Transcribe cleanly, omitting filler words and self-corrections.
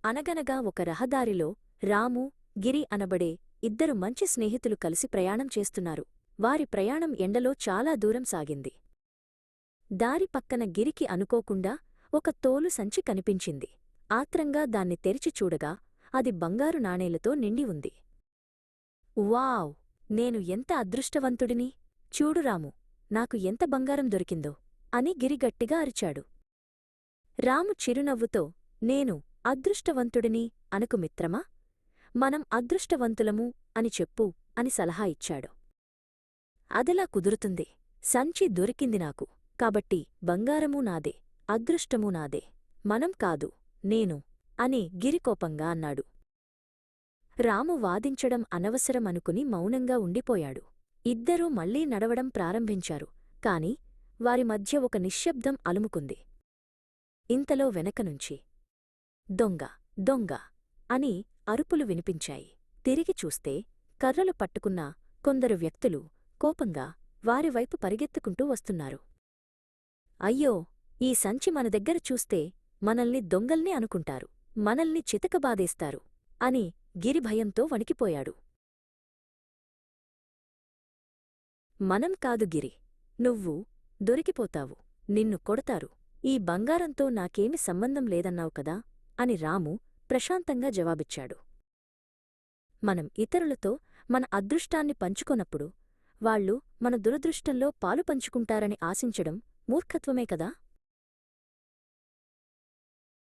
అనగనగా ఒక రహదారిలో రాము, గిరి అనబడే ఇద్దరు మంచి స్నేహితులు కలిసి ప్రయాణం చేస్తున్నారు. వారి ప్రయాణం ఎండలో చాలా దూరం సాగింది. దారి పక్కన గిరికి అనుకోకుండా ఒక తోలు సంచి కనిపించింది. ఆత్రంగా దాన్ని తెరిచి చూడగా అది బంగారు నాణేలతో నిండి ఉంది. వావ్! నేను ఎంత అదృష్టవంతుడిని! చూడు రాము, నాకు ఎంత బంగారం దొరికిందో అని గిరి గట్టిగా అరిచాడు. రాము చిరునవ్వుతో, నేను అదృష్టవంతుడిని అనుకు మిత్రమా, మనం అదృష్టవంతులము అని చెప్పు అని సలహా ఇచ్చాడు. అదెలా కుదురుతుంది? సంచి దొరికింది నాకు, కాబట్టి బంగారమూ నాదే, అదృష్టమూ నాదే, మనం కాదు, నేను అని గిరికోపంగా అన్నాడు. రాము వాదించడం అనవసరమనుకుని మౌనంగా ఉండిపోయాడు. ఇద్దరూ మళ్లీ నడవడం ప్రారంభించారు, కాని వారి మధ్య ఒక నిశ్శబ్దం అలుముకుంది. ఇంతలో వెనకనుంచి దొంగ, దొంగ అని అరుపులు వినిపించాయి. తిరిగి చూస్తే కర్రలు పట్టుకున్న కొందరు వ్యక్తులు కోపంగా వారివైపు పరిగెత్తుకుంటూ వస్తున్నారు. అయ్యో, ఈ సంచి మన దగ్గర చూస్తే మనల్ని దొంగల్ని అనుకుంటారు, మనల్ని చితకబాదేస్తారు అని గిరి భయంతో వణికిపోయాడు. మనం కాదు గిరి, నువ్వు దొరికిపోతావు, నిన్ను కొడతారు, ఈ బంగారంతో నాకేమి సంబంధం లేదన్నావు కదా అని రాము ప్రశాంతంగా జవాబిచ్చాడు. మనం ఇతరులతో మన అదృష్టాన్ని పంచుకొన్నప్పుడు వాళ్లు మన దురదృష్టంలో పాలు పంచుకుంటారని ఆశించడం మూర్ఖత్వమే కదా.